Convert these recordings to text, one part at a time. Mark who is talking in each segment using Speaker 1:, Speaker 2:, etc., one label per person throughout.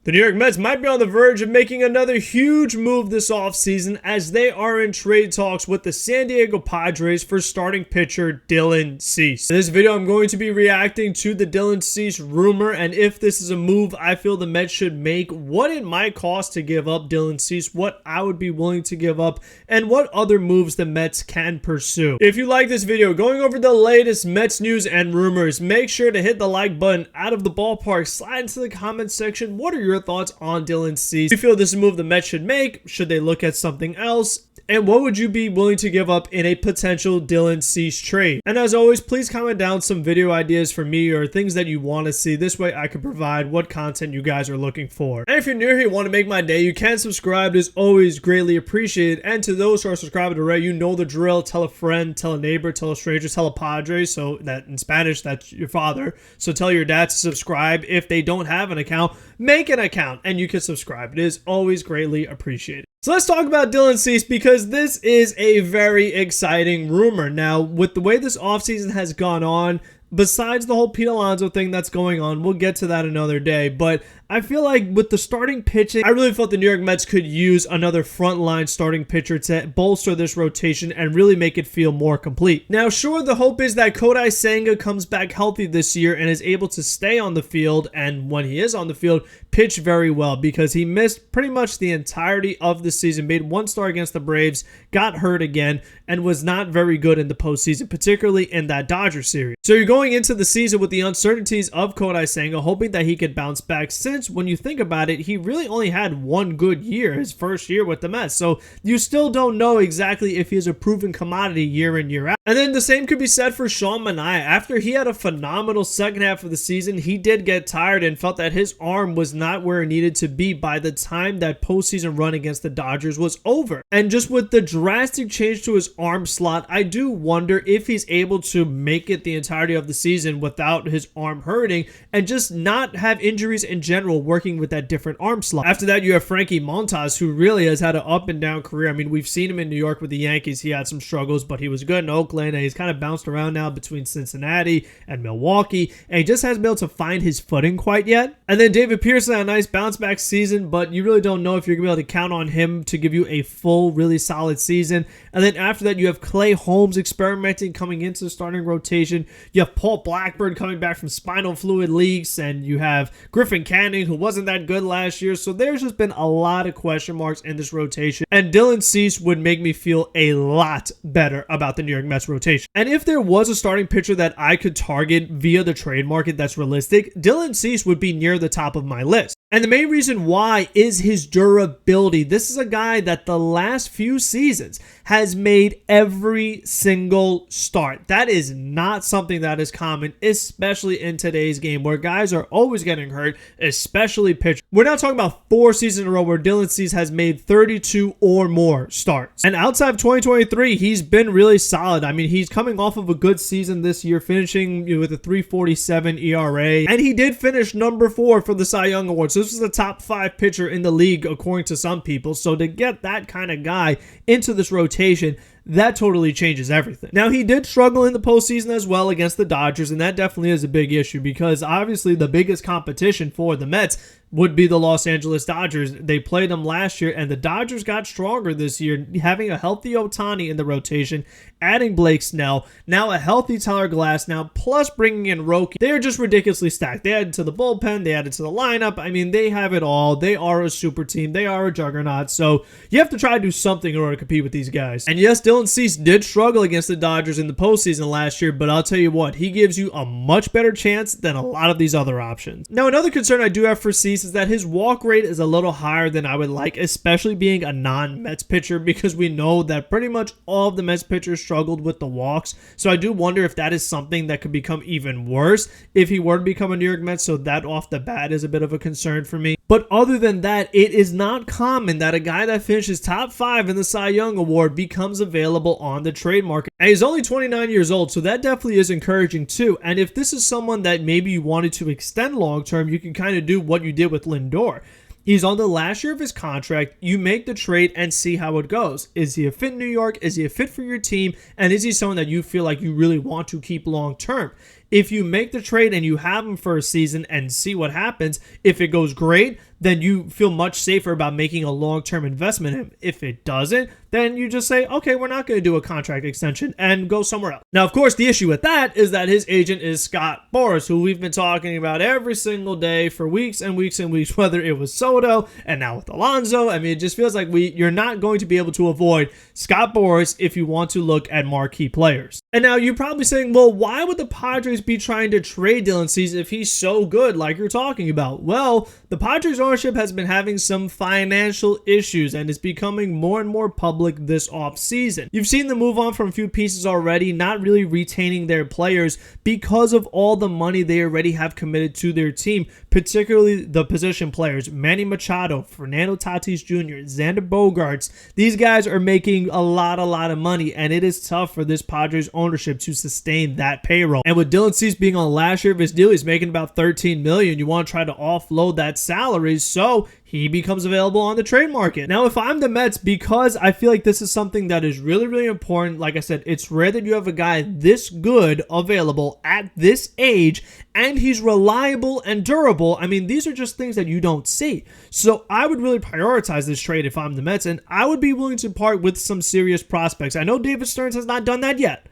Speaker 1: The New York Mets might be on the verge of making another huge move this offseason as they are in trade talks with the San Diego Padres for starting pitcher Dylan Cease. In this video, I'm going to be reacting to the Dylan Cease rumor and if this is a move I feel the Mets should make, what it might cost to give up Dylan Cease, what I would be willing to give up, and what other moves the Mets can pursue. If you like this video going over the latest Mets news and rumors, make sure to hit the like button. Out of the ballpark, slide into the comment section. What are your thoughts on Dylan Cease? Do you feel this is a move the Mets should make? Should they look at something else? And what would you be willing to give up in a potential Dylan Cease trade? And as always, please comment down some video ideas for me or things that you want to see. This way I can provide what content you guys are looking for. And if you're new here and want to make my day, you can subscribe. It is always greatly appreciated. And to those who are subscribed already, you know the drill. Tell a friend, tell a neighbor, tell a stranger, tell a padre. So that in Spanish, that's your father. So tell your dad to subscribe. If they don't have an account, make an account and you can subscribe. It is always greatly appreciated. So let's talk about Dylan Cease because this is a very exciting rumor. Now, with the way this offseason has gone on, besides the whole Pete Alonso thing that's going on, we'll get to that another day, but I feel like with the starting pitching, I really felt the New York Mets could use another frontline starting pitcher to bolster this rotation and really make it feel more complete. Now, sure, the hope is that Kodai Senga comes back healthy this year and is able to stay on the field, and when he is on the field, pitch very well because he missed pretty much the entirety of the season, made one start against the Braves, got hurt again, and was not very good in the postseason, particularly in that Dodgers series. So you're going into the season with the uncertainties of Kodai Senga, hoping that he could bounce back since when you think about it, he really only had one good year, his first year with the Mets. So you still don't know exactly if he's a proven commodity year in, year out. And then the same could be said for Sean Manaea. After he had a phenomenal second half of the season, he did get tired and felt that his arm was not where it needed to be by the time that postseason run against the Dodgers was over. And just with the drastic change to his arm slot, I do wonder if he's able to make it the entirety of the season without his arm hurting and just not have injuries in general working with that different arm slot. After that, you have Frankie Montas, who really has had an up and down career. I mean, we've seen him in New York with the Yankees. He had some struggles, but he was good in Oakland, and he's kind of bounced around now between Cincinnati and Milwaukee, and he just hasn't been able to find his footing quite yet. And then David Pearson had a nice bounce back season, but you really don't know if you're going to be able to count on him to give you a full, really solid season. And then after that, you have Clay Holmes experimenting coming into the starting rotation. You have Paul Blackburn coming back from spinal fluid leaks, and you have Griffin Canning, who wasn't that good last year. So there's just been a lot of question marks in this rotation, and Dylan Cease would make me feel a lot better about the New York Mets rotation. And if there was a starting pitcher that I could target via the trade market that's realistic, Dylan Cease would be near the top of my list. And the main reason why is his durability. This is a guy that the last few seasons has made every single start. That is not something that is common, especially in today's game where guys are always getting hurt, especially pitchers. We're now talking about 4 seasons in a row where Dylan Cease has made 32 or more starts. And outside of 2023, he's been really solid. I mean, he's coming off of a good season this year, finishing with a 3.47 ERA. And he did finish number 4 for the Cy Young Award. So this is the top 5 pitcher in the league, according to some people. So to get that kind of guy into this rotation, that totally changes everything. Now, he did struggle in the postseason as well against the Dodgers, and that definitely is a big issue because obviously the biggest competition for the Mets would be the Los Angeles Dodgers. They played them last year, and the Dodgers got stronger this year, having a healthy Ohtani in the rotation, adding Blake Snell, now a healthy Tyler Glasnow, plus bringing in Roki. They are just ridiculously stacked. They added to the bullpen, they added to the lineup. I mean, they have it all. They are a super team. They are a juggernaut. So you have to try to do something in order to compete with these guys. And yes, Dylan Cease did struggle against the Dodgers in the postseason last year, but I'll tell you what, he gives you a much better chance than a lot of these other options. Now, another concern I do have for Cease is that his walk rate is a little higher than I would like, especially being a non-Mets pitcher, because we know that pretty much all of the Mets pitchers struggled with the walks. So I do wonder if that is something that could become even worse if he were to become a New York Mets. So that off the bat is a bit of a concern for me. But other than that, it is not common that a guy that finishes top 5 in the Cy Young Award becomes available on the trade market. And he's only 29 years old, so that definitely is encouraging too. And if this is someone that maybe you wanted to extend long term, you can kind of do what you did with Lindor. He's on the last year of his contract. You make the trade and see how it goes. Is he a fit in New York? Is he a fit for your team? And is he someone that you feel like you really want to keep long term? if you make the trade and you have him for a season and see what happens, if it goes great, then you feel much safer about making a long-term investment in him. If it doesn't, then you just say, okay, we're not going to do a contract extension and go somewhere else. Now, of course, the issue with that is that his agent is Scott Boras, who we've been talking about every single day for weeks and weeks and weeks, whether it was Soto and now with Alonso. I mean, it just feels like you're not going to be able to avoid Scott Boras if you want to look at marquee players. And now you're probably saying, well, why would the Padres be trying to trade Dylan Cease if he's so good like you're talking about? Well, the Padres ownership has been having some financial issues and is becoming more and more public this offseason. You've seen them move on from a few pieces already, not really retaining their players because of all the money they already have committed to their team, particularly the position players. Manny Machado, Fernando Tatis Jr., Xander Bogaerts. These guys are making a lot of money, and it is tough for this Padres ownership to sustain that payroll. And with Dylan Cease being on last year of his deal, he's making about $13 million. You want to try to offload that salary, so he becomes available on the trade market. Now, if I'm the Mets, because I feel like this is something that is really important, like I said, it's rare that you have a guy this good available at this age, and he's reliable and durable. I mean, these are just things that you don't see. So I would really prioritize this trade if I'm the Mets, and I would be willing to part with some serious prospects. I know David Stearns has not done that yet,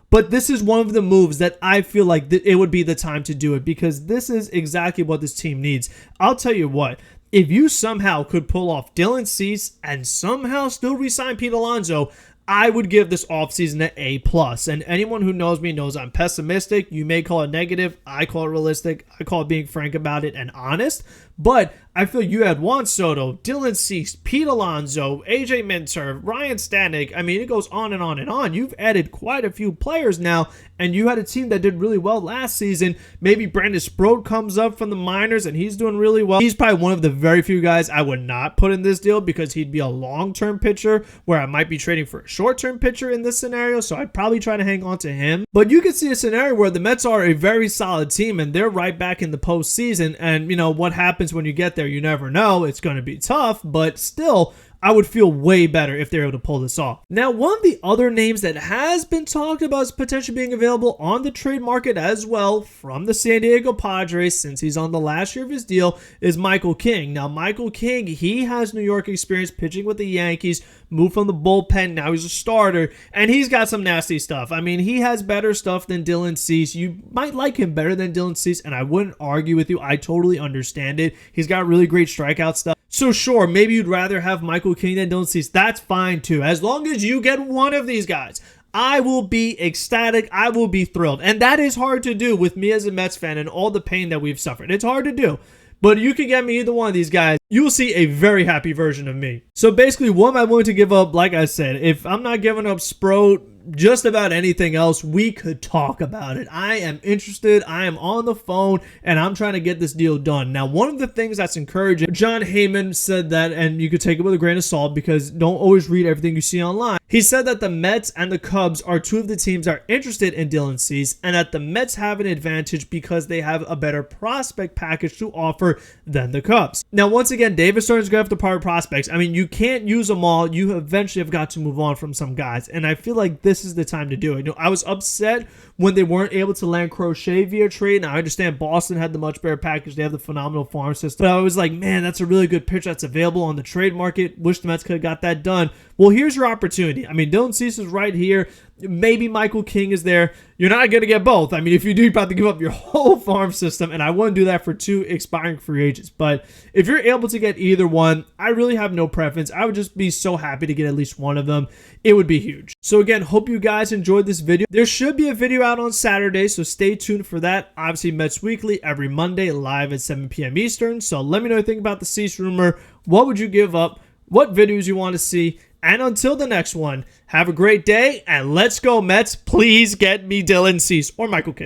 Speaker 1: but this is one of the moves that I feel like it would be the time to do it, because this is exactly what this team needs. I'll tell you what, if you somehow could pull off Dylan Cease and somehow still re-sign Pete Alonso, I would give this offseason an A+. And anyone who knows me knows I'm pessimistic. You may call it negative. I call it realistic. I call it being frank about it and honest. But I feel you had Juan Soto, Dylan Cease, Pete Alonso, AJ Minter, Ryan Stanek. I mean, it goes on and on and on. You've added quite a few players now, and you had a team that did really well last season. Maybe Brandon Sproat comes up from the minors, and he's doing really well. He's probably one of the very few guys I would not put in this deal, because he'd be a long-term pitcher where I might be trading for a short-term pitcher in this scenario, so I'd probably try to hang on to him. But you can see a scenario where the Mets are a very solid team, and they're right back in the postseason, and, you know, what happens when you get there, you never know. It's going to be tough, but still, I would feel way better if they're able to pull this off. Now, one of the other names that has been talked about as potentially being available on the trade market as well from the San Diego Padres, since he's on the last year of his deal, is Michael King. Now, Michael King, he has New York experience pitching with the Yankees, moved from the bullpen, now he's a starter, and he's got some nasty stuff. I mean, he has better stuff than Dylan Cease. You might like him better than Dylan Cease, and I wouldn't argue with you. I totally understand it. He's got really great strikeout stuff. So sure, maybe you'd rather have Michael King than Dylan Cease. That's fine too. As long as you get one of these guys, I will be ecstatic. I will be thrilled. And that is hard to do with me as a Mets fan and all the pain that we've suffered. It's hard to do. But you can get me either one of these guys, you will see a very happy version of me. So basically, what am I willing to give up? Like I said, if I'm not giving up Sproat, just about anything else, we could talk about it. I am interested. I am on the phone, and I'm trying to get this deal done. Now, one of the things that's encouraging, John Heyman said that, and you could take it with a grain of salt because don't always read everything you see online. He said that the Mets and the Cubs are two of the teams that are interested in Dylan Cease, and that the Mets have an advantage because they have a better prospect package to offer than the Cubs. Now, once again, David Stearns is going to have to part with prospects. I mean, you can't use them all. You eventually have got to move on from some guys, and I feel like this is the time to do it. You know, I was upset when they weren't able to land Crochet via trade. Now, I understand Boston had the much better package. They have the phenomenal farm system. But I was like, man, that's a really good pitcher that's available on the trade market. Wish the Mets could have got that done. Well, here's your opportunity. I mean, Dylan Cease is right here. Maybe Michael King is there. You're not going to get both. I mean, if you do, you're about to give up your whole farm system, and I wouldn't do that for two expiring free agents. But if you're able to get either one, I really have no preference. I would just be so happy to get at least one of them. It would be huge. So again, hope you guys enjoyed this video. There should be a video out on Saturday, so stay tuned for that. Obviously, Mets Weekly every Monday live at 7 p.m. Eastern. So let me know what you think about the Cease rumor. What would you give up? What videos you want to see? And until the next one, have a great day, and let's go Mets. Please get me Dylan Cease or Michael King.